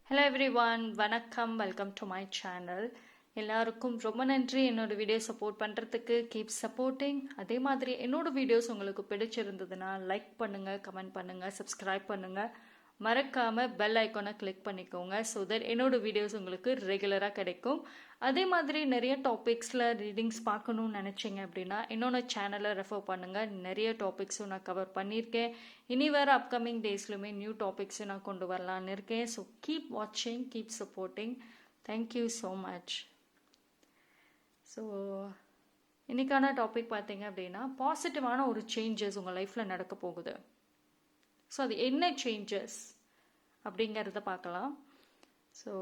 Hello everyone, வணக்கம். Welcome to my channel. எல்லாருக்கும் ரொம்ப நன்றி என்னோட வீடியோ சப்போர்ட் பண்ணுறதுக்கு. Keep supporting. அதே மாதிரி என்னோட வீடியோஸ் உங்களுக்கு பிடிச்சிருந்ததுன்னா லைக் பண்ணுங்கள், கமெண்ட் பண்ணுங்கள், சப்ஸ்கிரைப் பண்ணுங்கள். மறக்காமல் பெல் ஐக்கானை கிளிக் பண்ணிக்கோங்க. ஸோ தட் என்னோட வீடியோஸ் உங்களுக்கு ரெகுலராக கிடைக்கும். அதே மாதிரி நிறைய டாபிக்ஸில் ரீடிங்ஸ் பார்க்கணுன்னு நினச்சிங்க அப்படின்னா என்னோட சேனலை ரெஃபர் பண்ணுங்கள். நிறைய டாபிக்ஸும் நான் கவர் பண்ணியிருக்கேன். இனி வேறு அப்கமிங் டேஸ்லையுமே நியூ டாபிக்ஸும் நான் கொண்டு வரலான்னு இருக்கேன். ஸோ கீப் வாட்சிங், keep supporting. Thank you so much. So இன்றைக்கான டாபிக் பார்த்தீங்க அப்படின்னா பாசிட்டிவான ஒரு சேஞ்சஸ் உங்கள் லைஃப்பில் நடக்க போகுது. ஸோ அது என்ன சேஞ்சஸ் அப்படிங்கிறத பார்க்கலாம். ஸோ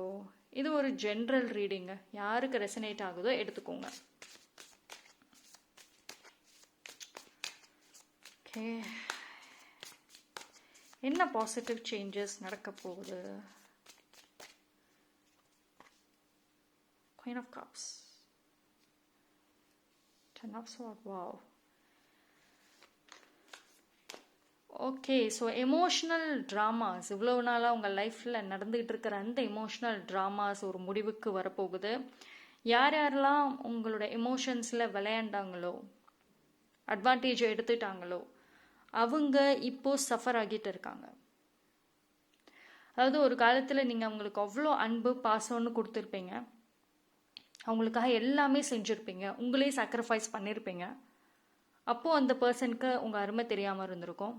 இது ஒரு ஜென்ரல் ரீடிங்கு. யாருக்கு ரெசனேட் ஆகுதோ எடுத்துக்கோங்க. ஓகே, என்ன பாசிட்டிவ் சேஞ்சஸ் நடக்க போகுது? Queen of Cups, Ten of Swords. Wow. Okay, so emotional dramas இவ்வளோ நாளாக உங்கள் லைஃப்பில் நடந்துகிட்டு இருக்கிற அந்த எமோஷ்னல் ட்ராமாஸ் ஒரு முடிவுக்கு வரப்போகுது. யார் யாரெல்லாம் உங்களோட எமோஷன்ஸில் விளையாண்டாங்களோ, அட்வான்டேஜ் எடுத்துட்டாங்களோ, அவங்க இப்போது சஃபர் ஆகிட்டு இருக்காங்க. அதாவது ஒரு காலத்தில் நீங்கள் அவங்களுக்கு அவ்வளோ அன்பு பாசம்னு கொடுத்துருப்பீங்க, அவங்களுக்காக எல்லாமே செஞ்சுருப்பீங்க, உங்களே சாக்ரிஃபைஸ் பண்ணியிருப்பீங்க. அப்போது அந்த பர்சனுக்கு உங்கள் அருமை தெரியாமல் இருந்திருக்கும்.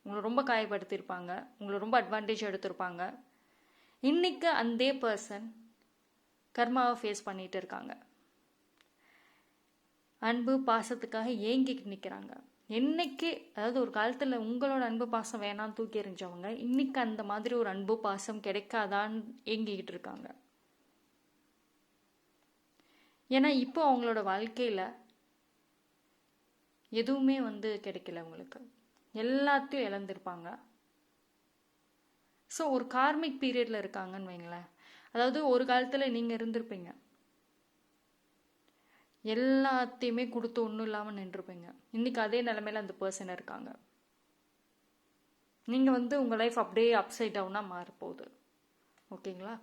உங்களை ரொம்ப காயப்படுத்தியிருப்பாங்க, உங்களை ரொம்ப அட்வான்டேஜ் எடுத்திருப்பாங்க. இன்னைக்கு அந்த பர்சன் கர்மாவை ஃபேஸ் பண்ணிட்டு இருக்காங்க. அன்பு பாசத்துக்காக ஏங்கிட்டு நிற்கிறாங்க. என்னைக்கு, அதாவது ஒரு காலத்தில் உங்களோட அன்பு பாசம் வேணாம் தூக்கி எறிஞ்சவங்க இன்னைக்கு அந்த மாதிரி ஒரு அன்பு பாசம் கிடைக்காதான்னு ஏங்கிக்கிட்டு இருக்காங்க. ஏன்னா இப்போ அவங்களோட வாழ்க்கையில் எதுவுமே கிடைக்கல, அவங்களுக்கு எல்லாத்தையும் இழந்திருப்பாங்க. ஸோ ஒரு கார்மிக் பீரியடில் இருக்காங்கன்னு வைங்களேன். அதாவது ஒரு காலத்தில் நீங்கள் இருந்திருப்பீங்க, எல்லாத்தையுமே கொடுத்து ஒன்றும் இல்லாமல் நின்றுருப்பீங்க. இன்றைக்கி அதே நிலைமையில் அந்த பர்சன் இருக்காங்க. நீங்கள் உங்கள் லைஃப் அப்படியே அப்சைட் டவுனாக மாறப்போகுது. ஓகேங்களா?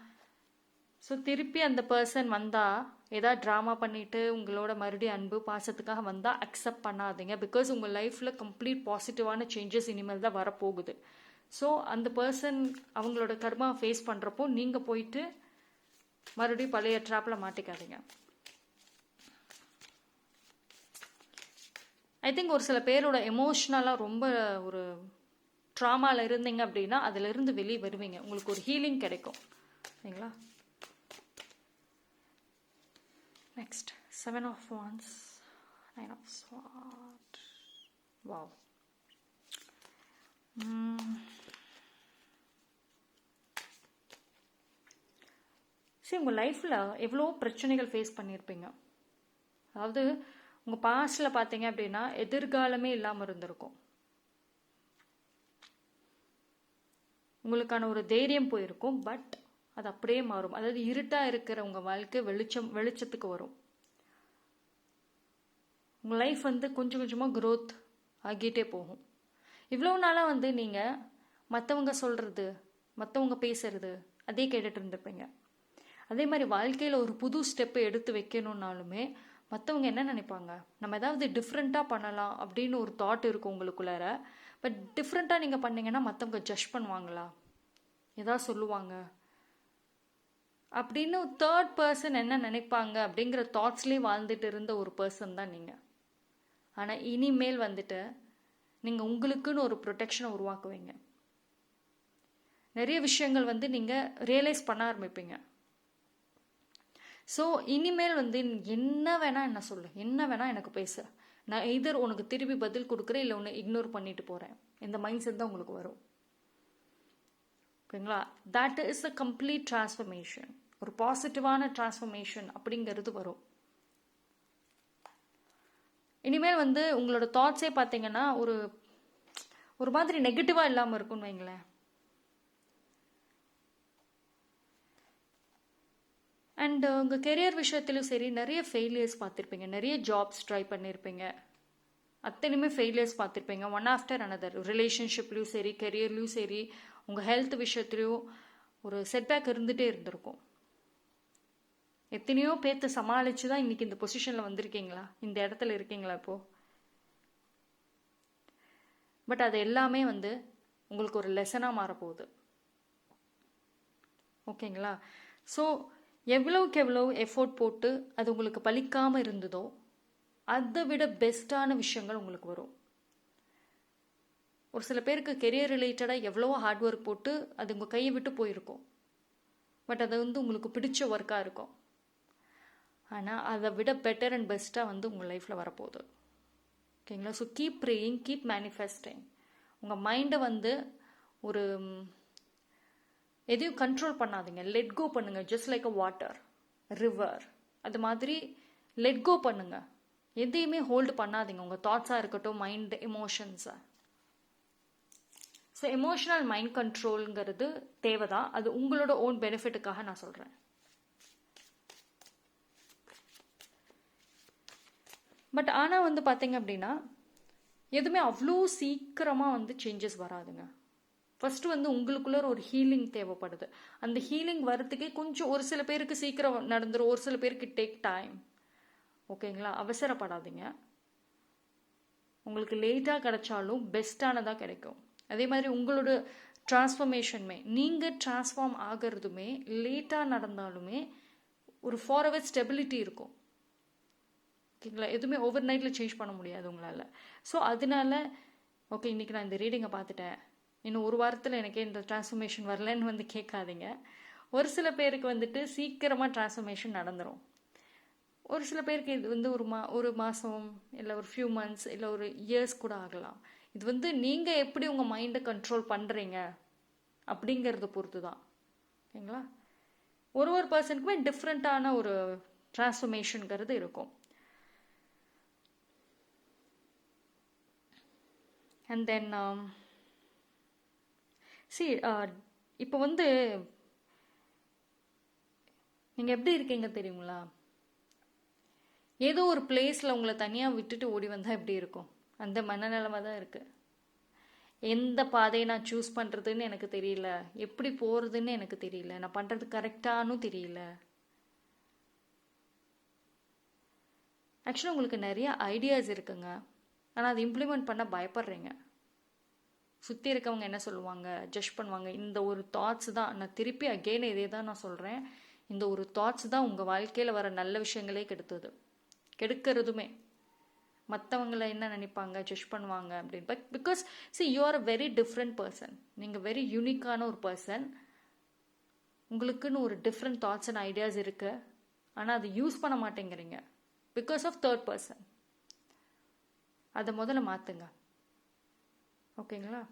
ஸோ திருப்பி அந்த பர்சன் வந்தால், ஏதாவது ட்ராமா பண்ணிவிட்டு உங்களோட மறுபடியும் அன்பு பாசத்துக்காக வந்தால் அக்செப்ட் பண்ணாதீங்க. பிகாஸ் உங்கள் லைஃப்பில் கம்ப்ளீட் பாசிட்டிவான சேஞ்சஸ் இனிமேல் தான் வரப்போகுது. ஸோ அந்த பர்சன் அவங்களோட கர்மா ஃபேஸ் பண்ணுறப்போ நீங்கள் போயிட்டு மறுபடியும் பழைய ட்ராப்பில் மாட்டிக்காதீங்க. ஐ திங்க் ஒரு சில பேரோட எமோஷ்னலாக ரொம்ப ஒரு ட்ராமாவில் இருந்தீங்க அப்படின்னா அதிலிருந்து வெளியே வருவீங்க. உங்களுக்கு ஒரு ஹீலிங் கிடைக்கும். சரிங்களா? Next, 7 of Wands, 9 of Swords. Wow. சரி, உங்கள் லைஃப்பில் எவ்வளோ பிரச்சனைகள் ஃபேஸ் பண்ணியிருப்பீங்க. அதாவது உங்கள் பாஸ்டில் பார்த்தீங்க அப்படின்னா எதிர்காலமே இல்லாமல் இருந்திருக்கும். உங்களுக்கான ஒரு தைரியம் போயிருக்கும். பட் அது அப்படியே மாறும். அதாவது இருட்டாக இருக்கிற உங்கள் வாழ்க்கை வெளிச்சத்துக்கு வரும். உங்கள் லைஃப் கொஞ்சம் கொஞ்சமாக க்ரோத் ஆகிட்டே போகும். இவ்வளோ நாளாக நீங்கள் மற்றவங்க சொல்கிறது, மற்றவங்க பேசுறது அதே கேட்டுட்டு இருந்திருப்பீங்க. அதே மாதிரி வாழ்க்கையில் ஒரு புது ஸ்டெப்பை எடுத்து வைக்கணுன்னாலுமே மற்றவங்க என்ன நினைப்பாங்க, நம்ம ஏதாவது டிஃப்ரெண்ட்டாக பண்ணலாம் அப்படின்னு ஒரு தாட் இருக்கும் உங்களுக்குள்ளார. பட் டிஃப்ரெண்ட்டாக நீங்கள் பண்ணீங்கன்னா மற்றவங்க ஜட்ஜ் பண்ணுவாங்களா, ஏதாவது சொல்லுவாங்க அப்படின்னு தேர்ட் பர்சன் என்ன நினைப்பாங்க அப்படிங்கிற தாட்ஸ்லேயே வாழ்ந்துட்டு இருந்த ஒரு பர்சன் தான் நீங்கள். ஆனால் இனிமேல் நீங்கள் உங்களுக்குன்னு ஒரு ப்ரொடெக்ஷனை உருவாக்குவீங்க. நிறைய விஷயங்கள் நீங்கள் ரியலைஸ் பண்ண ஆரம்பிப்பீங்க. ஸோ இனிமேல் என்ன வேணால் என்ன சொல்லு, என்ன வேணால் எனக்கு பேச, நான் எதர் உனக்கு திருப்பி பதில் கொடுக்குறேன், இல்லை உன்னை இக்னோர் பண்ணிட்டு போகிறேன், இந்த மைண்ட் செட் தான் உங்களுக்கு வரும். ஓகேங்களா? That is a complete transformation. ஒரு பாசிட்டிவான டிரான்ஸ்ஃபர்மேஷன் அப்படிங்கிறது வரும். இனிமேல் உங்களோட தாட்ஸே பார்த்தீங்கன்னா ஒரு மாதிரி நெகட்டிவாக இல்லாமல் இருக்கும்னு வைங்களேன். அண்ட் உங்கள் கெரியர் விஷயத்துலையும் சரி, நிறைய ஃபெயிலியர்ஸ் பார்த்துருப்பீங்க. நிறைய ஜாப்ஸ் ட்ரை பண்ணியிருப்பீங்க, அத்தனையுமே ஃபெயிலியர்ஸ் பார்த்துருப்பீங்க. One after another. ரிலேஷன்ஷிப்லேயும் சரி, கெரியர்லேயும் சரி, உங்கள் ஹெல்த் விஷயத்துலையும் ஒரு செட்பேக் இருந்துகிட்டே இருந்திருக்கும். எத்தனையோ பேர்த்த சமாளித்து தான் இன்றைக்கி இந்த பொசிஷனில் வந்திருக்கீங்களா, இந்த இடத்துல இருக்கீங்களா இப்போது? பட் அது எல்லாமே வந்து உங்களுக்கு ஒரு லெசனாக மாறப்போகுது. ஓகேங்களா? ஸோ எவ்வளோக்கு எவ்வளோ எஃபோர்ட் போட்டு அது உங்களுக்கு பலிக்காமல் இருந்ததோ அதை விட பெஸ்ட்டான விஷயங்கள் உங்களுக்கு வரும். ஒரு சில பேருக்கு கெரியர் ரிலேட்டடாக எவ்வளோ ஹார்ட் ஒர்க் போட்டு அது உங்கள் கையை விட்டு போயிருக்கும். பட் அது வந்து உங்களுக்கு பிடிச்ச ஒர்க்காக இருக்கும். ஆனால் அதை விட பெட்டர் அண்ட் பெஸ்ட்டாக வந்து உங்கள் லைஃப்பில் வரப்போகுது. ஓகேங்களா? So keep praying, keep manifesting. உங்கள் மைண்டை வந்து ஒரு எதையும் கண்ட்ரோல் பண்ணாதீங்க, லெட் கோ பண்ணுங்கள். ஜஸ்ட் லைக் அ வாட்டர், ரிவர், அது மாதிரி லெட் கோ பண்ணுங்கள். எதையுமே ஹோல்டு பண்ணாதீங்க, உங்கள் தாட்ஸாக இருக்கட்டும், மைண்ட், எமோஷன்ஸை. ஸோ எமோஷனல் மைண்ட் கண்ட்ரோலுங்கிறது தேவைதான். அது உங்களோட ஓன் பெனிஃபிட்டுக்காக நான் சொல்கிறேன். பட் ஆனால் வந்து பார்த்தீங்க அப்படின்னா எதுவுமே அவ்வளோ சீக்கிரமாக வந்து சேஞ்சஸ் வராதுங்க. ஃபஸ்ட்டு வந்து உங்களுக்குள்ள ஒரு ஹீலிங் தேவைப்படுது. அந்த ஹீலிங் வரத்துக்கே கொஞ்சம் ஒரு சில பேருக்கு சீக்கிரம் நடந்துடும், ஒரு சில பேருக்கு டேக் டைம். ஓகேங்களா? அவசரப்படாதீங்க. உங்களுக்கு லேட்டாக கிடைச்சாலும் பெஸ்ட்டானதாக கிடைக்கும். அதே மாதிரி உங்களோட டிரான்ஸ்ஃபர்மேஷனுமே, நீங்கள் டிரான்ஸ்ஃபார்ம் ஆகிறதுமே லேட்டாக நடந்தாலுமே ஒரு ஃபார்வர்ட் ஸ்டெபிலிட்டி இருக்கும். ஓகேங்களா? எதுவுமே ஓவர் நைட்டில் சேஞ்ச் பண்ண முடியாது உங்களால். ஸோ அதனால ஓகே, இன்றைக்கி நான் இந்த ரீடிங்கை பார்த்துட்டேன், இன்னும் ஒரு வாரத்தில் எனக்கு இந்த டிரான்ஸ்ஃபர்மேஷன் வரலன்னு வந்து கேட்காதீங்க. ஒரு சில பேருக்கு வந்துட்டு சீக்கிரமாக டிரான்ஸ்ஃபர்மேஷன் நடந்துடும். ஒரு சில பேருக்கு இது வந்து ஒரு மாதம் இல்லை ஒரு ஃபியூ மந்த்ஸ் இல்லை ஒரு இயர்ஸ் கூட ஆகலாம். இது வந்து நீங்கள் எப்படி உங்கள் மைண்டை கண்ட்ரோல் பண்ணுறீங்க அப்படிங்கிறத பொறுத்து தான். ஓகேங்களா? ஒரு பர்சனுக்குமே டிஃப்ரெண்ட்டான ஒரு டிரான்ஸ்ஃபர்மேஷனுங்கிறது இருக்கும். அண்ட் தென் இப்போ வந்து நீங்கள் எப்படி இருக்கீங்க தெரியுங்களா? ஏதோ ஒரு பிளேஸில் உங்களை தனியாக விட்டுட்டு ஓடி வந்தால் எப்படி இருக்கும்? அந்த மனநிலைமை தான் இருக்குது. எந்த பாதையை நான் சூஸ் பண்ணுறதுன்னு எனக்கு தெரியல, எப்படி போகிறதுன்னு எனக்கு தெரியல, நான் பண்ணுறது கரெக்டானு தெரியல. ஆக்சுவலாக உங்களுக்கு நிறைய ஐடியாஸ் இருக்குங்க, ஆனால் அதை இம்ப்ளிமெண்ட் பண்ண பயப்படுறீங்க. சுற்றி இருக்கவங்க என்ன சொல்லுவாங்க, ஜட்ஜ் பண்ணுவாங்க. இந்த ஒரு தாட்ஸ் தான், நான் திருப்பி அகெயின் இதே தான் நான் சொல்கிறேன், இந்த ஒரு தாட்ஸ் தான் உங்கள் வாழ்க்கையில் வர நல்ல விஷயங்களே கெடுக்கிறதுமே. மற்றவங்களை என்ன நினைப்பாங்க, ஜட்ஜ் பண்ணுவாங்க அப்படின்னு. But because you are a very different person. நீங்கள் வெரி யூனிக்கான ஒரு பர்சன். உங்களுக்குன்னு ஒரு டிஃப்ரெண்ட் தாட்ஸ் அண்ட் ஐடியாஸ் இருக்குது, ஆனால் அதை யூஸ் பண்ண மாட்டேங்கிறீங்க பிகாஸ் ஆஃப் தேர்ட் பர்சன். அதை முதல்ல மாற்றுங்க. ஓகேங்களா?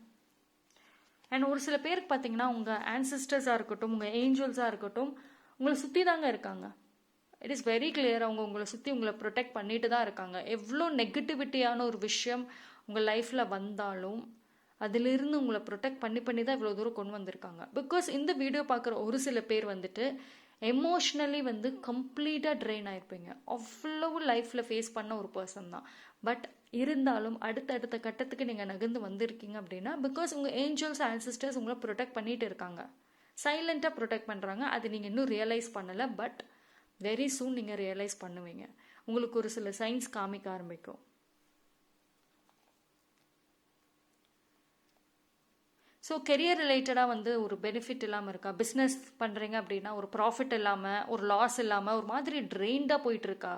அண்ட் ஒரு சில பேருக்கு பார்த்தீங்கன்னா உங்கள் ஆன்சிஸ்டர்ஸாக இருக்கட்டும், உங்கள் ஏஞ்சல்ஸாக இருக்கட்டும், உங்களை சுற்றி தாங்க இருக்காங்க. It is very clear. அவங்க உங்களை சுற்றி உங்களை ப்ரொடெக்ட் பண்ணிட்டு தான் இருக்காங்க. எவ்வளோ நெகட்டிவிட்டியான ஒரு விஷயம் உங்கள் லைஃப்பில் வந்தாலும் அதிலிருந்து உங்களை ப்ரொடெக்ட் பண்ணி தான் இவ்வளோ தூரம் கொண்டு வந்திருக்காங்க. பிகாஸ் இந்த வீடியோ பார்க்குற ஒரு சில பேர் வந்துட்டு எமோஷ்னலி வந்து கம்ப்ளீட்டாக ட்ரெயின் ஆகிருப்பீங்க. அவ்வளவு லைஃப்பில் ஃபேஸ் பண்ண ஒரு பர்சன் தான். பட் இருந்தாலும் அடுத்த கட்டத்துக்கு நீங்கள் நகர்ந்து வந்திருக்கீங்க அப்படின்னா பிகாஸ் உங்கள் ஏஞ்சல்ஸ் ஆன்சிஸ்டர்ஸ் உங்களை ப்ரொடெக்ட் பண்ணிட்டு இருக்காங்க. சைலண்ட்டாக ப்ரொடெக்ட் பண்ணுறாங்க. அது நீங்கள் இன்னும் ரியலைஸ் பண்ணலை. பட் வெரி சூன் நீங்கள் ரியலைஸ் பண்ணுவீங்க. உங்களுக்கு ஒரு சில சைன்ஸ் காமிக்க ஆரம்பிக்கும். ஸோ கெரியர் ரிலேட்டடாக வந்து ஒரு பெனிஃபிட் இல்லாமல் இருக்கா? பிஸ்னஸ் பண்ணுறீங்க அப்படின்னா ஒரு ப்ராஃபிட் இல்லாமல், ஒரு லாஸ் இல்லாமல், ஒரு மாதிரி ட்ரெயின்டாக போயிட்டு இருக்கா?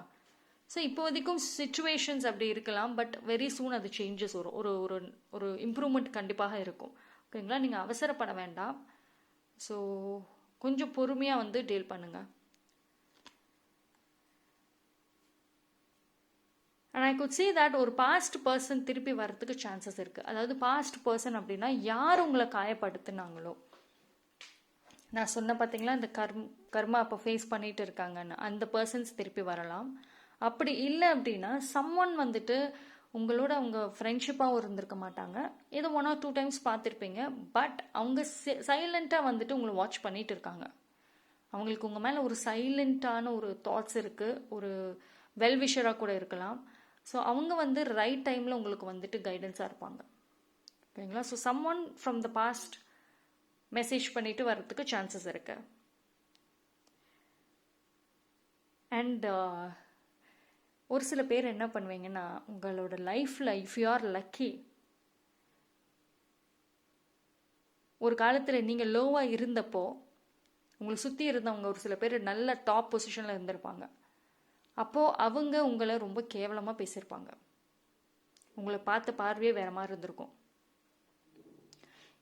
ஸோ இப்போ வரைக்கும் சிச்சுவேஷன்ஸ் அப்படி இருக்கலாம். பட் வெரி சூன் அது சேஞ்சஸ் வரும். ஒரு ஒரு ஒரு இம்ப்ரூவ்மெண்ட் கண்டிப்பாக இருக்கும். ஓகேங்களா? நீங்கள் அவசரப்பட வேண்டாம். ஸோ கொஞ்சம் பொறுமையாக வந்து டீல் பண்ணுங்கள். And I could see that ஒரு பாஸ்ட் பர்சன் திருப்பி வரத்துக்கு சான்சஸ் இருக்குது. அதாவது பாஸ்ட் பர்சன் அப்படின்னா யார் உங்களை காயப்படுத்தினாங்களோ, நான் சொன்ன பார்த்தீங்களா இந்த கர்மா அப்போ ஃபேஸ் பண்ணிட்டு இருக்காங்கன்னு, அந்த பர்சன்ஸ் திருப்பி வரலாம். அப்படி இல்லை அப்படின்னா சம்ஒன் வந்துட்டு உங்களோட அவங்க ஃப்ரெண்ட்ஷிப்பாகவும் இருந்திருக்க மாட்டாங்க. ஏதோ 1 or 2 times பார்த்துருப்பீங்க. பட் அவங்க சைலண்ட்டாக வந்துட்டு உங்களை வாட்ச் பண்ணிட்டு இருக்காங்க. அவங்களுக்கு உங்கள் மேலே ஒரு சைலண்ட்டான ஒரு தாட்ஸ் இருக்குது. ஒரு வெல்விஷராக கூட இருக்கலாம். ஸோ அவங்க வந்து ரைட் டைமில் உங்களுக்கு வந்துட்டு கைடன்ஸாக இருப்பாங்க. ஓகேங்களா? So someone from the past message பண்ணிட்டு வர்றதுக்கு சான்சஸ் இருக்கு. அண்ட் ஒரு சில பேர் என்ன பண்ணுவீங்கன்னா, உங்களோட லைஃப்பில் இஃப் யூ ஆர் லக்கி, ஒரு காலத்தில் நீங்கள் லோவாக இருந்தப்போ உங்களை சுற்றி இருந்தவங்க ஒரு சில பேர் நல்ல டாப் பொசிஷனில் இருந்திருப்பாங்க. அப்போது அவங்க உங்களை ரொம்ப கேவலமாக பேசியிருப்பாங்க. உங்களை பார்த்த பார்வையே வேறு மாதிரி இருந்திருக்கும்.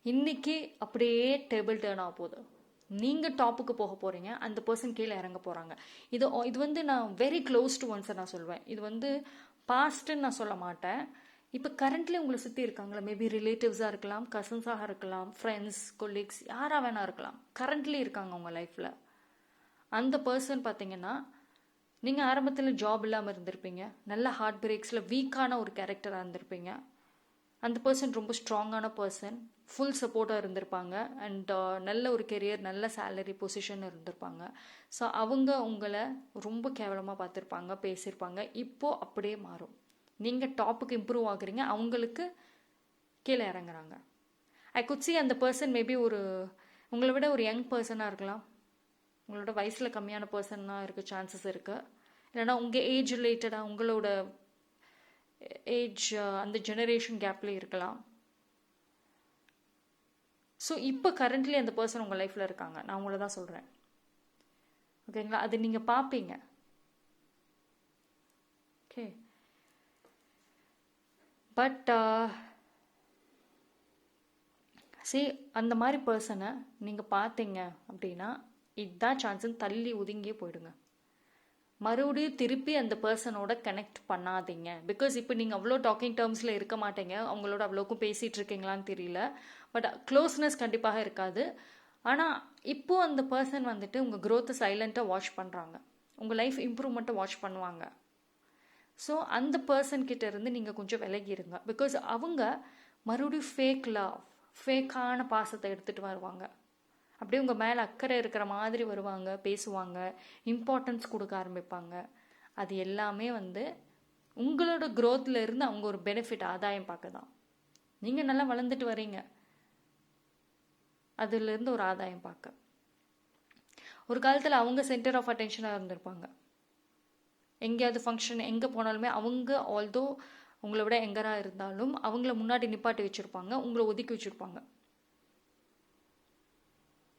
இன்றைக்கி அப்படியே டேபிள் டேர்ன் ஆக போகுது. நீங்கள் டாப்புக்கு போக போகிறீங்க, அந்த பர்சன் கீழே இறங்க போகிறாங்க. இது வந்து நான் வெரி க்ளோஸ் டு ஒன்ஸை நான் சொல்வேன். இது வந்து பாஸ்ட்டுன்னு நான் சொல்ல மாட்டேன். இப்போ கரண்ட்லி உங்களை சுற்றி இருக்காங்களா, மேபி ரிலேட்டிவ்ஸாக இருக்கலாம், கசின்ஸாக இருக்கலாம், ஃப்ரெண்ட்ஸ், கொலீக்ஸ், யாராக வேணா இருக்கலாம். கரண்ட்லி இருக்காங்க உங்கள் லைஃப்பில். அந்த பர்சன் பார்த்தீங்கன்னா, நீங்கள் ஆரம்பத்தில் ஜாப் இல்லாமல் இருந்திருப்பீங்க, நல்ல ஹார்ட் பிரேக்ஸில் வீக்கான ஒரு கேரக்டராக இருந்திருப்பீங்க. அந்த பர்சன் ரொம்ப ஸ்ட்ராங்கான பர்சன், ஃபுல் சப்போர்ட்டாக இருந்திருப்பாங்க. அண்ட் நல்ல ஒரு கெரியர், நல்ல சேலரி பொசிஷன் இருந்திருப்பாங்க. ஸோ அவங்க உங்களை ரொம்ப கேவலமாக பார்த்துருப்பாங்க, பேசியிருப்பாங்க. இப்போது அப்படியே மாறும். நீங்கள் டாப்புக்கு இம்ப்ரூவ் ஆகுறீங்க, அவங்களுக்கு கீழே இறங்குறாங்க. ஐ குட் சி அந்த பர்சன் மேபி உங்களை விட ஒரு யங் பர்சனாக இருக்கலாம், உங்களோட வயசில் கம்மியான பர்சனாக இருக்க சான்சஸ் இருக்குது. இல்லைனா உங்கள் ஏஜ் ரிலேட்டடாக உங்களோட ஏஜ் அந்த ஜெனரேஷன் கேப்லேயே இருக்கலாம். ஸோ இப்போ கரண்ட்லி அந்த பர்சன் உங்கள் லைஃப்பில் இருக்காங்க, நான் உங்களை தான் சொல்கிறேன். ஓகேங்களா? அது நீங்கள் பார்ப்பீங்க. ஓகே, பட் அந்த மாதிரி பர்சனை நீங்கள் பார்த்தீங்க அப்படின்னா இதுதான் சான்ஸ்ன்னு தள்ளி ஒதுங்கியே போயிடுங்க. மறுபடியும் திருப்பி அந்த பர்சனோட கனெக்ட் பண்ணாதீங்க. பிகாஸ் இப்போ நீங்கள் அவ்வளோ டாக்கிங் டேர்ம்ஸில் இருக்க மாட்டீங்க, அவங்களோட அவ்வளோக்கும் பேசிகிட்டு இருக்கீங்களான்னு தெரியல. பட் க்ளோஸ்னஸ் கண்டிப்பாக இருக்காது. ஆனால் இப்போது அந்த பர்சன் வந்துட்டு உங்கள் க்ரோத்தை சைலண்ட்டாக வாட்ச் பண்ணுறாங்க, உங்கள் லைஃப் இம்ப்ரூவ்மெண்ட்டை வாட்ச் பண்ணுவாங்க. ஸோ அந்த பர்சன்கிட்ட இருந்து நீங்கள் கொஞ்சம் விலகிடுங்க. பிகாஸ் அவங்க மறுபடியும் ஃபேக் லவ், ஃபேக்கான பாசத்தை எடுத்துகிட்டு வருவாங்க. அப்படியே உங்கள் மேலே அக்கறை இருக்கிற மாதிரி வருவாங்க, பேசுவாங்க, இம்பார்ட்டன்ஸ் கொடுக்க ஆரம்பிப்பாங்க. அது எல்லாமே வந்து உங்களோட க்ரோத்தில் இருந்து அவங்க ஒரு பெனிஃபிட், ஆதாயம் பார்க்க தான். நீங்கள் நல்லா வளர்ந்துட்டு வரீங்க, அதுலேருந்து ஒரு ஆதாயம் பார்க்க. ஒரு காலத்தில் அவங்க சென்டர் ஆஃப் அட்டென்ஷனாக இருந்திருப்பாங்க. எங்கேயாவது ஃபங்க்ஷன் எங்கே போனாலுமே அவங்க ஆல்தோ உங்களை விட எங்கராக இருந்தாலும் அவங்கள முன்னாடி நிப்பாட்டி வச்சுருப்பாங்க, உங்களை ஒதுக்கி வச்சுருப்பாங்க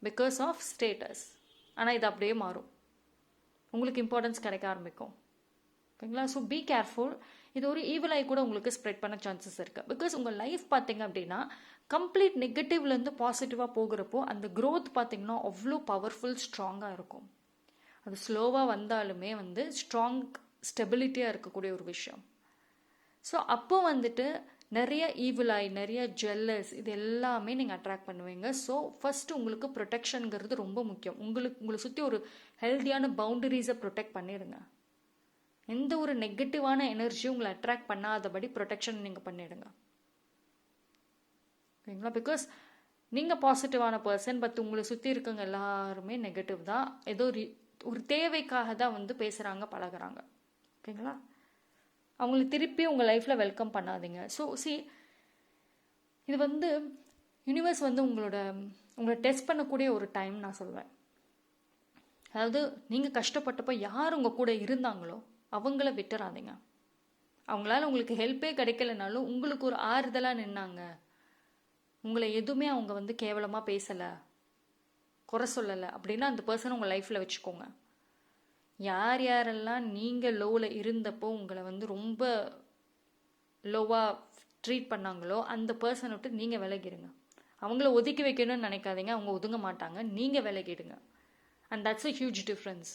பிகாஸ் ஆஃப் ஸ்டேட்டஸ். ஆனால் இது அப்படியே மாறும், உங்களுக்கு இம்பார்ட்டன்ஸ் கிடைக்க ஆரம்பிக்கும். ஓகேங்களா? So be careful. இது ஒரு ஈவலாகி கூட உங்களுக்கு ஸ்ப்ரெட் பண்ண சான்சஸ் இருக்குது. பிகாஸ் உங்கள் லைஃப் பார்த்தீங்க அப்படின்னா கம்ப்ளீட் நெகட்டிவ்லேருந்து பாசிட்டிவாக போகிறப்போ அந்த க்ரோத் பார்த்தீங்கன்னா அவ்வளோ பவர்ஃபுல், ஸ்ட்ராங்காக இருக்கும். அது ஸ்லோவாக வந்தாலுமே வந்து ஸ்ட்ராங் ஸ்டெபிலிட்டியாக இருக்கக்கூடிய ஒரு விஷயம். ஸோ அப்போ வந்துட்டு நிறைய ஈவில் நிறைய ஜெல்லஸ், இது எல்லாமே நீங்கள் அட்ராக்ட் பண்ணுவீங்க. ஸோ ஃபஸ்ட்டு உங்களுக்கு ப்ரொடெக்ஷனுங்கிறது ரொம்ப முக்கியம். உங்களை சுற்றி ஒரு ஹெல்த்தியான பவுண்டரிஸை ப்ரொடெக்ட் பண்ணிடுங்க. எந்த ஒரு நெகட்டிவான எனர்ஜியும் உங்களை அட்ராக்ட் பண்ணாதபடி ப்ரொடெக்ஷன் நீங்கள் பண்ணிடுங்க. ஓகேங்களா? பிகாஸ் நீங்கள் பாசிட்டிவான பர்சன், பட் உங்களை சுற்றி இருக்கவங்க எல்லாருமே நெகட்டிவ் தான். ஏதோ ஒரு தேவைக்காக தான் வந்து பேசுகிறாங்க, பழகிறாங்க. ஓகேங்களா? அவங்களை திருப்பி உங்கள் லைஃப்பில் வெல்கம் பண்ணாதீங்க. ஸோ இது வந்து யூனிவர்ஸ் வந்து உங்களை டெஸ்ட் பண்ணக்கூடிய ஒரு டைம் நான் சொல்வேன். அதாவது நீங்கள் கஷ்டப்பட்டப்போ யார் உங்கள் கூட இருந்தாங்களோ அவங்கள விட்டுறாதீங்க. அவங்களால உங்களுக்கு ஹெல்ப்பே கிடைக்கலனாலும் உங்களுக்கு ஒரு ஆறுதலாக நின்னாங்க, உங்களை எதுவுமே அவங்க வந்து கேவலமாக பேசலை, குறை சொல்லலை அப்படின்னா அந்த பர்சனை உங்கள் லைஃப்பில் வச்சுக்கோங்க. யார் யாரெல்லாம் நீங்கள் லோவில் இருந்தப்போ உங்களை வந்து ரொம்ப லோவாக ட்ரீட் பண்ணாங்களோ அந்த பர்சனை விட்டு நீங்கள் விலகிடுங்க. அவங்கள ஒதுக்கி வைக்கணும்னு நினைக்காதீங்க, அவங்க ஒதுங்க மாட்டாங்க, நீங்கள் விலகிடுங்க. And that's a huge difference.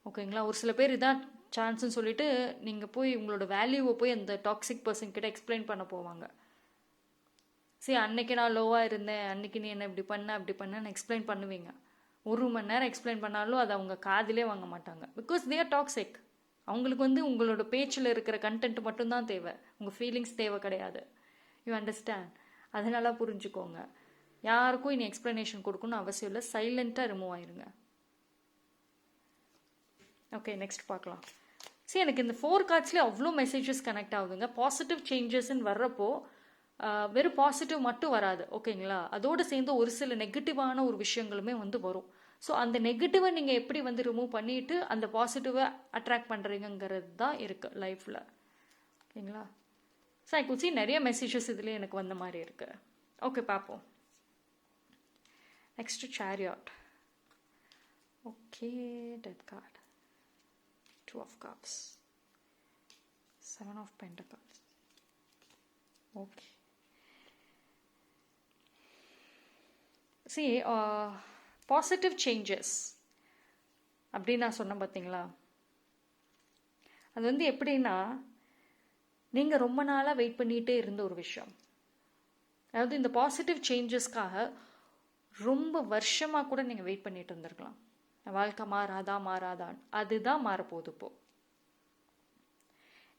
ஓகேங்களா? ஒரு சில பேர் இதான் சான்ஸ்ன்னு சொல்லிட்டு நீங்கள் போய் உங்களோட வேல்யூவை போய் அந்த டாக்ஸிக் பர்சன் கிட்ட எக்ஸ்பிளைன் பண்ண போவாங்க. அன்னைக்கு நான் லோவாக இருந்தேன், அன்னைக்கு நீ என்ன இப்படி பண்ண அப்படி பண்ண எக்ஸ்பிளைன் பண்ணுவீங்க. 1 மணி நேரம் எக்ஸ்பிளைன் பண்ணாலும் அது அவங்க காதிலே வாங்க மாட்டாங்க. Because they are toxic. அவங்களுக்கு வந்து உங்களோட பேச்சில் இருக்கிற கண்டென்ட் மட்டும்தான் தேவை, உங்கள் ஃபீலிங்ஸ் தேவை கிடையாது. You understand? அதனால புரிஞ்சுக்கோங்க. யாருக்கும் இனி எக்ஸ்பிளனேஷன் கொடுக்கணும்னு அவசியம் இல்லை, சைலண்ட்டாக ரிமூவ் ஆயிருங்க. ஓகே, நெக்ஸ்ட் பார்க்கலாம். எனக்கு இந்த 4 கார்ட்ஸ்லேயே அவ்வளோ மெசேஜஸ் கனெக்ட் ஆகுதுங்க. பாசிட்டிவ் சேஞ்சஸ்ன்னு வர்றப்போ வெறும் பாசிட்டிவ் மட்டும் வராது, ஓகேங்களா? அதோடு சேர்ந்து ஒரு சில நெகட்டிவான ஒரு விஷயங்களுமே வந்து வரும். ஸோ அந்த நெகட்டிவை நீங்கள் எப்படி வந்து ரிமூவ் பண்ணிட்டு அந்த பாசிட்டிவை அட்ராக்ட் பண்ணுறீங்கிறது தான் இருக்குது லைஃப்பில், ஓகேங்களா? ஸோ ஐ குட் சி நிறைய மெசேஜஸ் இதுலேயே எனக்கு வந்த மாதிரி இருக்குது. ஓகே, பார்ப்போம். Next சேரியாட். Okay, death card, 2 of cups, 7 of pentacles. Okay, see positive changes அப்படின்னு நான் சொன்னேன் பார்த்தீங்களா? அது வந்து எப்படின்னா, நீங்கள் ரொம்ப நாளாக வெயிட் பண்ணிகிட்டே இருந்த ஒரு விஷயம். அதாவது இந்த பாசிட்டிவ் சேஞ்சஸ்க்காக ரொம்ப வருஷமாக கூட நீங்கள் வெயிட் பண்ணிட்டு இருந்திருக்கலாம். வாழ்க்கை மாறாதான், அதுதான் மாறப்போகுது இப்போ.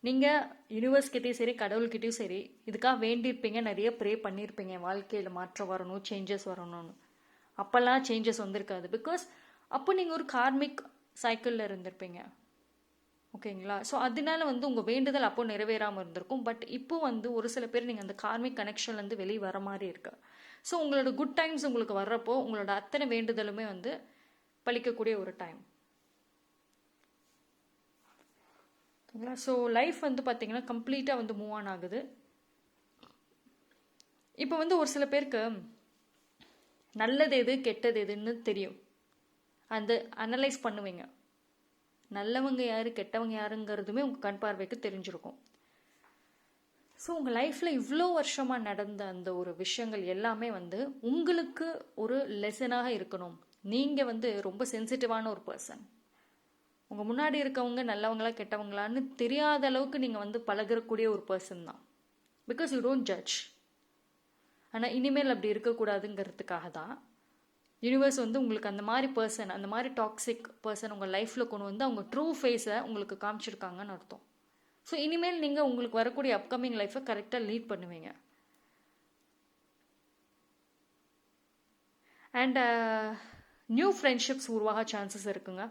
நீங்கள் யூனிவர்ஸ்கிட்டையும் சரி கடவுள்கிட்டையும் சரி இதுக்காக வேண்டியிருப்பீங்க, நிறைய ப்ரே பண்ணியிருப்பீங்க, வாழ்க்கையில் மாற்றம் வரணும், சேஞ்சஸ் வரணும்னு. அப்போல்லாம் சேஞ்சஸ் வந்திருக்காது. பிகாஸ் அப்போ நீங்கள் ஒரு கார்மிக் சைக்கிளில் இருந்திருப்பீங்க, ஓகேங்களா? ஸோ அதனால வந்து உங்கள் வேண்டுதல் அப்போ நிறைவேறாமல் இருந்திருக்கும். பட் இப்போ வந்து ஒரு சில பேர் நீங்கள் அந்த கார்மிக் கனெக்ஷன்லேருந்து வெளியே வர மாதிரி இருக்கு. ஸோ உங்களோட குட் டைம்ஸ் உங்களுக்கு வர்றப்போ உங்களோட அத்தனை வேண்டுதலுமே வந்து பழிக்கக்கூடிய ஒரு டைம், ஓகேங்களா? ஸோ லைஃப் வந்து பார்த்தீங்கன்னா கம்ப்ளீட்டாக வந்து மூவ் ஆன் ஆகுது. இப்போ வந்து ஒரு சில பேருக்கு நல்லது எது கெட்டது எதுன்னு தெரியும், அந்த அனலைஸ் பண்ணுவீங்க. நல்லவங்க யாரு கெட்டவங்க யாருங்கிறதுமே உங்கள் கண் பார்வைக்கு தெரிஞ்சிருக்கும். ஸோ உங்கள் லைஃப்பில் இவ்வளோ வருஷமாக நடந்த அந்த ஒரு விஷயங்கள் எல்லாமே வந்து உங்களுக்கு ஒரு லெசனாக இருக்கணும். நீங்கள் வந்து ரொம்ப சென்சிட்டிவான ஒரு பர்சன். உங்கள் முன்னாடி இருக்கவங்க நல்லவங்களா கெட்டவங்களான்னு தெரியாத அளவுக்கு நீங்கள் வந்து பழகக்கூடிய ஒரு பர்சன் தான். Because you don't judge. ஆனால் இனிமேல் அப்படி இருக்கக்கூடாதுங்கிறதுக்காக தான் யூனிவர்ஸ் வந்து உங்களுக்கு அந்த மாதிரி பர்சன், அந்த மாதிரி டாக்ஸிக் பர்சன் உங்கள் லைஃப்பில் கொண்டு வந்து அவங்க ட்ரூ ஃபேஸை உங்களுக்கு காமிச்சிருக்காங்கன்னு அர்த்தம். ஸோ இனிமேல் நீங்கள் உங்களுக்கு வரக்கூடிய அப்கமிங் லைஃப்பை கரெக்டாக லீட் பண்ணுவீங்க. அண்ட் நியூ ஃப்ரெண்ட்ஷிப்ஸ் உருவாக சான்சஸ் இருக்குங்க,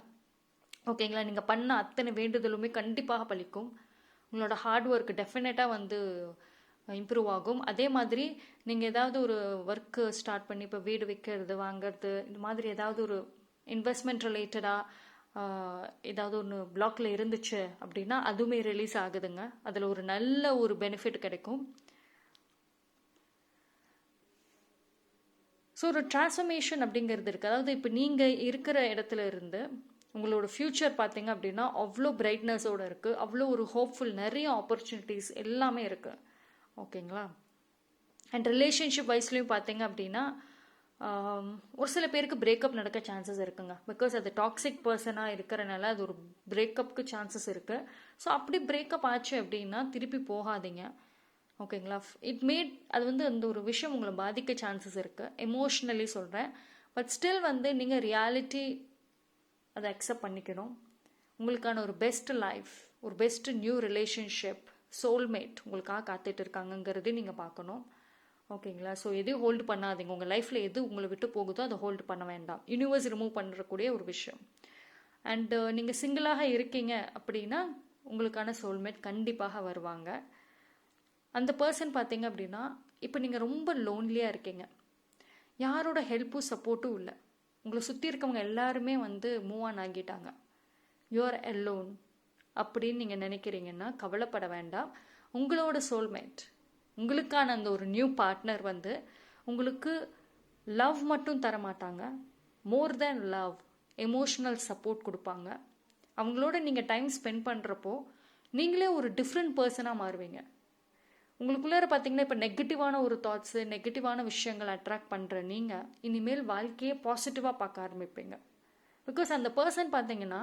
ஓகேங்களா? நீங்கள் பண்ண அத்தனை வேண்டுதலுமே கண்டிப்பாக பலிக்கும். உங்களோட ஹார்ட் ஒர்க் டெஃபினட்டாக வந்து இம்ப்ரூவ் ஆகும். அதே மாதிரி நீங்கள் ஏதாவது ஒரு ஒர்க்கு ஸ்டார்ட் பண்ணி இப்போ வீடு விற்கிறது வாங்கிறது இந்த மாதிரி ஏதாவது ஒரு இன்வெஸ்ட்மெண்ட் ரிலேட்டடாக ஏதாவது ஒன்று பிளாக்ல இருந்துச்சு அப்படின்னா அதுவுமே ரிலீஸ் ஆகுதுங்க. அதில் ஒரு நல்ல ஒரு பெனிஃபிட் கிடைக்கும். ஸோ ஒரு டிரான்ஸ்ஃபர்மேஷன் அப்படிங்கிறது இருக்குது. அதாவது இப்போ நீங்கள் இருக்கிற இடத்துல இருந்து உங்களோட ஃப்யூச்சர் பார்த்தீங்க அப்படின்னா அவ்வளோ பிரைட்னஸோடு இருக்குது, அவ்வளோ ஒரு ஹோப்ஃபுல், நிறைய ஆப்பர்ச்சுனிட்டிஸ் எல்லாமே இருக்குது, ஓகேங்களா? அண்ட் ரிலேஷன்ஷிப் வைஸ்லையும் பார்த்தீங்க அப்படின்னா ஒரு சில பேருக்கு பிரேக்கப் நடக்க சான்சஸ் இருக்குங்க. பிகாஸ் அது டாக்ஸிக் பர்சனாக இருக்கிறனால அது ஒரு பிரேக்கப்புக்கு சான்சஸ் இருக்குது. ஸோ அப்படி பிரேக்கப் ஆச்சு அப்படின்னா திருப்பி போகாதீங்க, ஓகேங்களா? அது வந்து அந்த ஒரு விஷயம் உங்களை பாதிக்க சான்சஸ் இருக்குது, எமோஷ்னலி சொல்கிறேன். பட் ஸ்டில் வந்து நீங்கள் ரியாலிட்டி அதை அக்செப்ட் பண்ணிக்கணும். உங்களுக்கான ஒரு பெஸ்ட் லைஃப், ஒரு பெஸ்ட் நியூ ரிலேஷன்ஷிப், சோல்மேட் உங்களுக்காக காத்துட்டு இருக்காங்கங்கிறதையும் நீங்கள் பார்க்கணும், ஓகேங்களா? ஸோ எதையும் ஹோல்டு பண்ணாதீங்க. உங்கள் லைஃப்பில் எது உங்களை விட்டு போகுதோ அதை ஹோல்டு பண்ண வேண்டாம். யூனிவர்ஸ் ரிமூவ் பண்ணுறக்கூடிய ஒரு விஷயம். அண்டு நீங்கள் சிங்கிளாக இருக்கீங்க அப்படின்னா உங்களுக்கான சோல்மேட் கண்டிப்பாக வருவாங்க. அந்த பர்சன் பார்த்தீங்க அப்படின்னா இப்போ நீங்கள் ரொம்ப லோன்லியாக இருக்கீங்க, யாரோட ஹெல்ப்பும் சப்போர்ட்டும் இல்லை, உங்களை சுற்றி இருக்கவங்க எல்லாருமே வந்து மூவ் ஆன் ஆகிட்டாங்க, யூஆர் அலோன் அப்படின்னு நீங்கள் நினைக்கிறீங்கன்னா கவலைப்பட வேண்டாம். உங்களோட சோல்மேட், உங்களுக்கான அந்த ஒரு நியூ பார்ட்னர் வந்து உங்களுக்கு லவ் மட்டும் தர மாட்டாங்க, மோர் தேன் லவ், எமோஷ்னல் சப்போர்ட் கொடுப்பாங்க. அவங்களோட நீங்கள் டைம் ஸ்பெண்ட் பண்ணுறப்போ நீங்களே ஒரு டிஃப்ரெண்ட் பர்சனாக மாறுவீங்க. உங்களுக்குள்ளார பார்த்தீங்கன்னா இப்போ நெகட்டிவான ஒரு தாட்ஸு, நெகட்டிவான விஷயங்கள் அட்ராக்ட் பண்ணுற நீங்கள் இனிமேல் வாழ்க்கையை பாசிட்டிவாக பார்க்க ஆரம்பிப்பீங்க. பிகாஸ் அந்த பர்சன் பார்த்தீங்கன்னா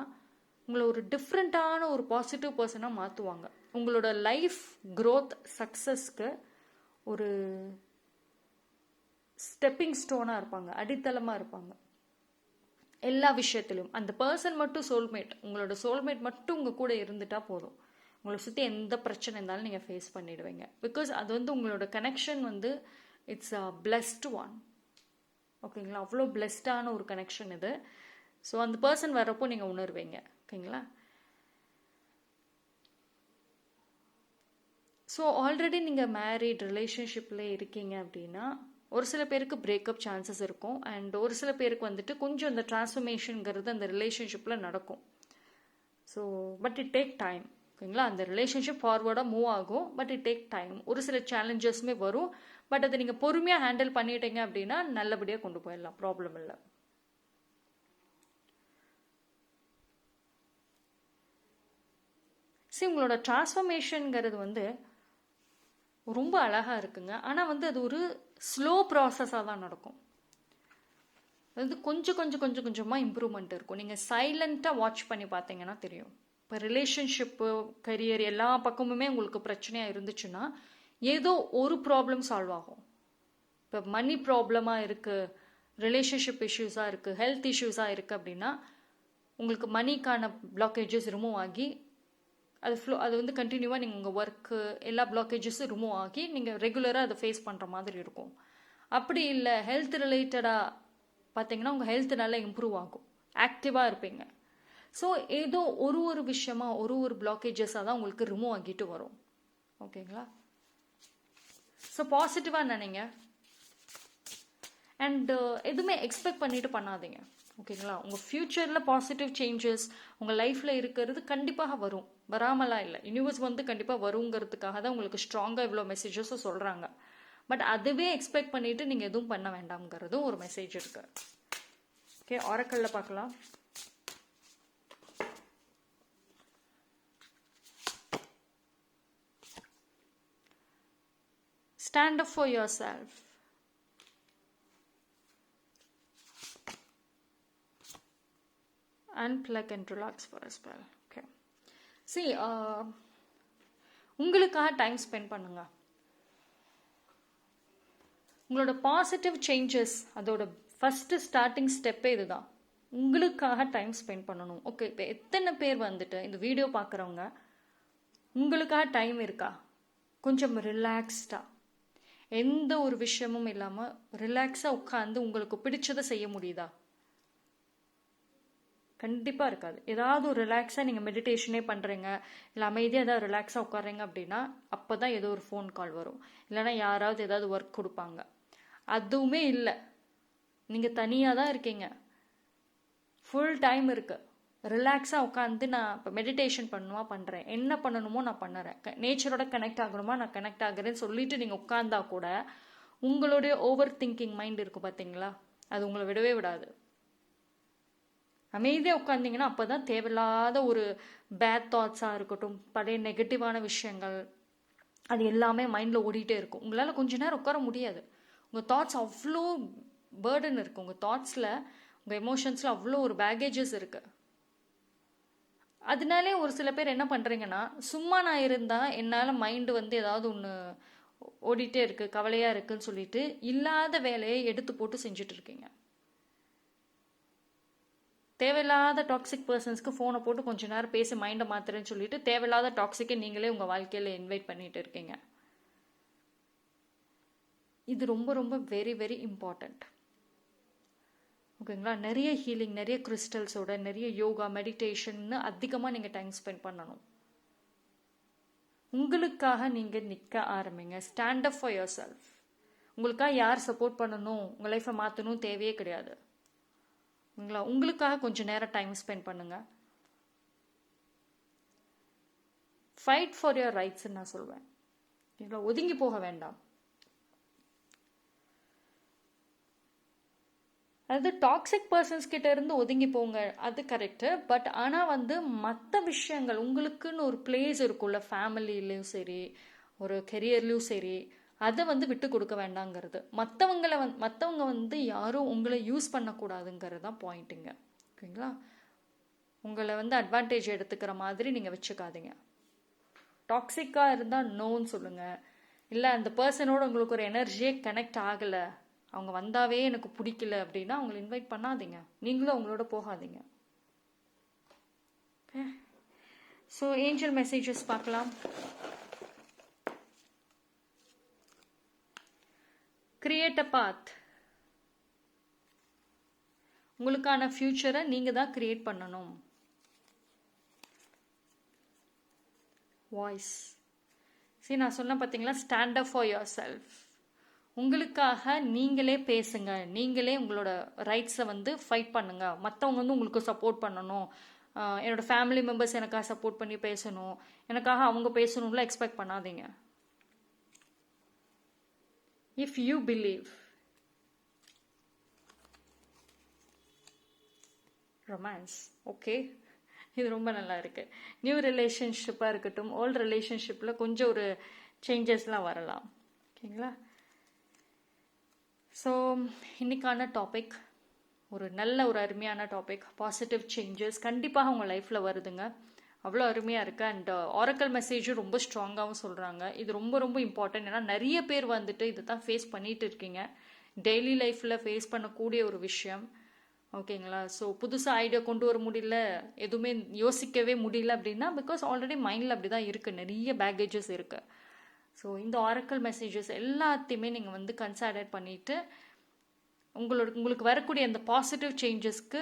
உங்களை ஒரு டிஃப்ரெண்ட்டான ஒரு பாசிட்டிவ் பர்சனாக மாற்றுவாங்க. உங்களோட லைஃப் க்ரோத் சக்ஸஸ்க்கு ஒரு ஸ்டெப்பிங் ஸ்டோனாக இருப்பாங்க, அடித்தளமாக இருப்பாங்க எல்லா விஷயத்திலும். அந்த பர்சன் மட்டும் சோல்மேட், உங்களோட சோல்மேட் மட்டும் உங்கள் கூட இருந்துட்டா போதும், உங்களை சுற்றி எந்த பிரச்சனை இருந்தாலும் நீங்கள் ஃபேஸ் பண்ணிடுவீங்க. பிகாஸ் அது வந்து உங்களோட கனெக்ஷன் வந்து இட்ஸ் அ பிளெஸ்ட் ஒன், ஓகேங்களா? அவ்வளோ பிளெஸ்டான ஒரு கனெக்ஷன் இது. ஸோ அந்த பர்சன் வர்றப்போ நீங்கள் உணர்வீங்க, ஓகேங்களா? ஸோ ஆல்ரெடி நீங்கள் மேரிட் ரிலேஷன்ஷிப்பில் இருக்கீங்க அப்படின்னா ஒரு சில பேருக்கு பிரேக்கப் சான்சஸ் இருக்கும். அண்ட் ஒரு சில பேருக்கு வந்துட்டு கொஞ்சம் இந்த டிரான்ஸ்ஃபர்மேஷனுங்கிறது அந்த ரிலேஷன்ஷிப்பில் நடக்கும். So but it take time. ஓகேங்களா, அந்த ரிலேஷன்ஷிப் ஃபார்வர்டாக மூவ் ஆகும். But it take time. ஒரு சில சேலஞ்சஸுமே வரும். பட் அதை நீங்கள் பொறுமையாக ஹேண்டில் பண்ணிட்டீங்க அப்படின்னா நல்லபடியாக கொண்டு போயிடலாம், ப்ராப்ளம் இல்லை. சரி, உங்களோட டிரான்ஸ்ஃபர்மேஷனுங்கிறது வந்து ரொம்ப அழகாக இருக்குங்க. ஆனால் வந்து அது ஒரு ஸ்லோ ப்ராசஸாக தான் நடக்கும். அது கொஞ்சம் கொஞ்சம் கொஞ்சம் கொஞ்சமாக இம்ப்ரூவ்மெண்ட் இருக்கும். நீங்கள் சைலண்ட்டாக வாட்ச் பண்ணி பார்த்தீங்கன்னா தெரியும். இப்போ ரிலேஷன்ஷிப்பு, கரியர் எல்லா பக்கமுமே உங்களுக்கு பிரச்சனையாக இருந்துச்சுன்னா ஏதோ ஒரு ப்ராப்ளம் சால்வ் ஆகும். இப்போ மணி ப்ராப்ளமாக இருக்குது, ரிலேஷன்ஷிப் இஷ்யூஸாக இருக்குது, ஹெல்த் இஷ்யூஸாக இருக்குது அப்படின்னா உங்களுக்கு மணிக்கான பிளாக்கேஜஸ் ரிமூவ் ஆகி அது வந்து கண்டினியூவாக நீங்கள் உங்கள் ஒர்க்கு எல்லா பிளாக்கேஜஸும் ரிமூவ் ஆகி நீங்கள் ரெகுலராக அதை ஃபேஸ் பண்ணுற மாதிரி இருக்கும். அப்படி இல்லை, ஹெல்த் ரிலேட்டடாக பார்த்தீங்கன்னா உங்கள் ஹெல்த் நல்லா இம்ப்ரூவ் ஆகும், ஆக்டிவாக இருப்பீங்க. ஸோ ஏதோ ஒரு விஷயமா ஒரு பிளாக்கேஜஸாக தான் உங்களுக்கு ரிமூவ் ஆகிட்டு வரும். ஓகேங்களா, ஸோ பாசிட்டிவாக நினைங்க. அண்டு எதுவுமே எக்ஸ்பெக்ட் பண்ணிட்டு பண்ணாதீங்க. ஓகேங்களா, உங்கள் ஃப்யூச்சரில் பாசிட்டிவ் சேஞ்சஸ் உங்கள் லைஃப்பில் இருக்கிறது கண்டிப்பாக வரும், வராமலாம் இல்லை. யூனிவர்ஸ் வந்து கண்டிப்பாக வருங்கிறதுக்காக தான் உங்களுக்கு ஸ்ட்ராங்காக இவ்வளோ மெசேஜஸும் சொல்கிறாங்க. பட் அதுவே எக்ஸ்பெக்ட் பண்ணிவிட்டு நீங்கள் எதுவும் பண்ண வேண்டாம்ங்கிறதும் ஒரு மெசேஜ் இருக்கு. ஓகே, ஆரக்கல்ல பார்க்கலாம். Stand up for yourself. Unplug and relax for a spell. Okay. See, உங்களுக்காக டைம் ஸ்பெண்ட் பண்ணுங்க. உங்களோட பாசிட்டிவ் சேஞ்சஸ் அதோட ஃபர்ஸ்ட் ஸ்டார்டிங் ஸ்டெப்பே இதுதான். உங்களுக்காக டைம் ஸ்பெண்ட் பண்ணணும். ஓகே, இப்போ எத்தனை பேர் வந்துட்டு இந்த வீடியோ பார்க்குறவங்க உங்களுக்காக டைம் இருக்கா? கொஞ்சம் ரிலாக்ஸ்டாக, எந்த ஒரு விஷயமும் இல்லாமல் ரிலாக்ஸாக உட்காந்து உங்களுக்கு பிடிச்சதை செய்ய முடியுதா? கண்டிப்பாக இருக்காது. ஏதாவது ஒரு ரிலாக்ஸாக நீங்கள் மெடிடேஷனே பண்ணுறீங்க, இல்லை அமைதியாக ஏதாவது ரிலாக்ஸாக உட்காறீங்க அப்படின்னா அப்போ தான் ஏதோ ஒரு ஃபோன் கால் வரும், இல்லைனா யாராவது ஏதாவது ஒர்க் கொடுப்பாங்க. அதுவுமே இல்லை, நீங்கள் தனியாக தான் இருக்கீங்க, ஃபுல் டைம் இருக்குது, ரிலாக்ஸாக உட்காந்து நான் இப்போ மெடிடேஷன் பண்ணுறேன், என்ன பண்ணணுமோ நான் பண்ணுறேன், நேச்சரோட கனெக்ட் ஆகணுமா நான் கனெக்ட் ஆகுறேன்னு சொல்லிட்டு நீங்கள் உட்காந்தா கூட உங்களுடைய ஓவர் திங்கிங் மைண்ட் இருக்கும் பார்த்தீங்களா, அது உங்களை விடவே விடாது. அமைதியாக உட்காந்திங்கன்னா அப்போ தான் தேவையில்லாத ஒரு பேட் தாட்ஸாக இருக்கட்டும், பழைய நெகட்டிவான விஷயங்கள், அது எல்லாமே மைண்டில் ஓடிட்டே இருக்கும். உங்களால் கொஞ்ச நேரம் உட்கார முடியாது. உங்கள் தாட்ஸ் அவ்வளோ பேர்டன் இருக்குது, உங்கள் தாட்ஸில் உங்கள் எமோஷன்ஸில் அவ்வளோ ஒரு பேகேஜஸ் இருக்குது. அதனாலே ஒரு சில பேர் என்ன பண்ணுறீங்கன்னா, சும்மா நான் இருந்தால் என்னால் மைண்டு வந்து ஏதாவது ஒன்று ஓடிட்டே இருக்குது, கவலையாக இருக்குதுன்னு சொல்லிட்டு இல்லாத வேலையை எடுத்து போட்டு செஞ்சுட்டு இருக்கீங்க. தேவையில்லாத டாக்ஸிக் பர்சன்ஸ்க்கு ஃபோனை போட்டு கொஞ்ச நேரம் பேசி மைண்டை மாத்துறேன்னு சொல்லிட்டு தேவையில்லாத டாக்ஸிக்கை நீங்களே உங்கள் வாழ்க்கையில் இன்வைட் பண்ணிட்டு இருக்கீங்க. இது ரொம்ப ரொம்ப வெரி வெரி இம்பார்ட்டண்ட். ஓகேங்களா, நிறைய ஹீலிங், நிறைய கிறிஸ்டல்ஸோட, நிறைய யோகா, மெடிடேஷன்னு அதிகமாக நீங்கள் டைம் ஸ்பெண்ட் பண்ணணும். உங்களுக்காக நீங்கள் நிற்க ஆரம்பிங்க. Stand up for your self. உங்களுக்காக யார் சப்போர்ட் பண்ணணும், உங்கள் லைஃப்பை மாற்றணும் தேவையே கிடையாது. உங்களுக்காக கொஞ்சம் நேரம் டைம் ஸ்பெண்ட் பண்ணுங்க. ஃபைட் ஃபார் யுவர் ரைட்ஸ் நான் சொல்வேன். ஒதுங்கி போக வேண்டாம். அதாவது டாக்ஸிக் பர்சன்ஸ் கிட்ட இருந்து ஒதுங்கி போங்க, அது கரெக்டு. பட் ஆனால் வந்து மற்ற விஷயங்கள் உங்களுக்குன்னு ஒரு பிளேஸ் இருக்கும்ல, ஃபேமிலிலையும் சரி ஒரு கெரியர்லையும் சரி, அதை வந்து விட்டு கொடுக்க வேண்டாங்கிறது. மற்றவங்க வந்து யாரும் உங்களை யூஸ் பண்ணக்கூடாதுங்கிறது தான் பாயிண்ட்டுங்க. ஓகேங்களா, உங்களை வந்து அட்வான்டேஜ் எடுத்துக்கிற மாதிரி நீங்கள் வச்சுக்காதீங்க. டாக்ஸிக்காக இருந்தால் நோன்னு சொல்லுங்கள். இல்லை அந்த பர்சனோட உங்களுக்கு ஒரு எனர்ஜியே கனெக்ட் ஆகலை, அவங்க வந்தாவே எனக்கு பிடிக்கல அப்படின்னா அவங்களை இன்வைட் பண்ணாதீங்க, நீங்களும் அவங்களோட போகாதீங்க. ஸோ ஏஞ்சல் மெசேஜஸ் பார்க்கலாம். கிரியேட் அ பாத். உங்களுக்கான ஃபியூச்சரை நீங்கள் தான் கிரியேட் பண்ணணும். வாய்ஸ் சரி, நான் சொன்ன பார்த்தீங்களா, stand up for your self. உங்களுக்காக நீங்களே பேசுங்க, நீங்களே உங்களோட ரைட்ஸை வந்து ஃபைட் பண்ணுங்க. மற்றவங்க வந்து உங்களுக்கு சப்போர்ட் பண்ணணும், என்னோட ஃபேமிலி மெம்பர்ஸ் எனக்காக சப்போர்ட் பண்ணி பேசணும், எனக்காக அவங்க பேசணும்லாம் எக்ஸ்பெக்ட் பண்ணாதீங்க. If you believe romance, okay, இது ரொம்ப நல்லா இருக்கு. நியூ ரிலேஷன்ஷிப்பாக இருக்கட்டும், ஓல்டு ரிலேஷன்ஷிப்பில் கொஞ்சம் ஒரு சேஞ்சஸ்லாம் வரலாம். ஓகேங்களா? ஸோ இன்னைக்கான டாபிக் ஒரு அருமையான டாபிக். பாசிட்டிவ் சேஞ்சஸ் கண்டிப்பாக உங்கள் லைஃப்பில் வருதுங்க. அவ்வளோ அருமையாக இருக்குது. அண்ட் ஆரக்கல் மெசேஜும் ரொம்ப ஸ்ட்ராங்காகவும் சொல்கிறாங்க. இது ரொம்ப ரொம்ப இம்பார்ட்டன்ட். ஏன்னா நிறைய பேர் வந்துட்டு இதை தான் ஃபேஸ் பண்ணிட்டு இருக்கீங்க, டெய்லி லைஃப்பில் ஃபேஸ் பண்ணக்கூடிய ஒரு விஷயம். ஓகேங்களா? ஸோ புதுசாக ஐடியா கொண்டு வர முடியல, எதுவுமே யோசிக்கவே முடியல அப்படின்னா பிகாஸ் ஆல்ரெடி மைண்டில் அப்படி தான் இருக்குது, நிறைய பேக்கேஜஸ் இருக்குது. ஸோ இந்த ஆரக்கல் மெசேஜஸ் எல்லாத்தையுமே நீங்கள் வந்து கன்சிடர் பண்ணிவிட்டு உங்களுக்கு வரக்கூடிய அந்த பாசிட்டிவ் சேஞ்சஸ்க்கு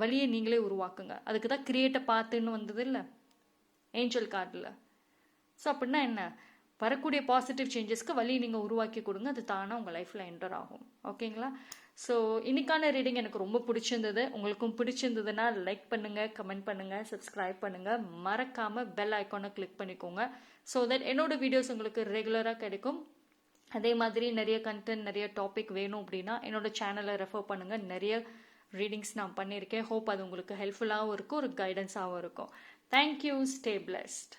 வழியை நீங்களே உருவாக்குங்க. அதுக்கு தான் கிரியேட்டை பார்த்துன்னு வந்தது இல்லை ஏஞ்சல் கார்டில். ஸோ அப்படின்னா என்ன, வரக்கூடிய பாசிட்டிவ் சேஞ்சஸ்க்கு வழியை நீங்கள் உருவாக்கி கொடுங்க, அது தானாக உங்கள் லைஃப்பில் என்டர் ஆகும். ஓகேங்களா? ஸோ இன்னைக்கான ரீடிங் எனக்கு ரொம்ப பிடிச்சிருந்தது. உங்களுக்கும் பிடிச்சிருந்ததுன்னா லைக் பண்ணுங்கள், கமெண்ட் பண்ணுங்கள், சப்ஸ்கிரைப் பண்ணுங்கள், மறக்காமல் பெல் ஐக்கானை கிளிக் பண்ணிக்கோங்க. ஸோ தட் என்னோட வீடியோஸ் உங்களுக்கு ரெகுலராக கிடைக்கும். அதே மாதிரி நிறைய கண்டென்ட், நிறைய டாபிக் வேணும் அப்படின்னா என்னோட சேனலை ரெஃபர் பண்ணுங்கள். நிறைய ரீடிங்ஸ் நான் பண்ணியிருக்கேன். ஹோப் அது உங்களுக்கு ஹெல்ப்ஃபுல்லாகவும் இருக்கும், ஒரு கைடன்ஸாகவும் இருக்கும். தேங்க்யூ. Stay blessed.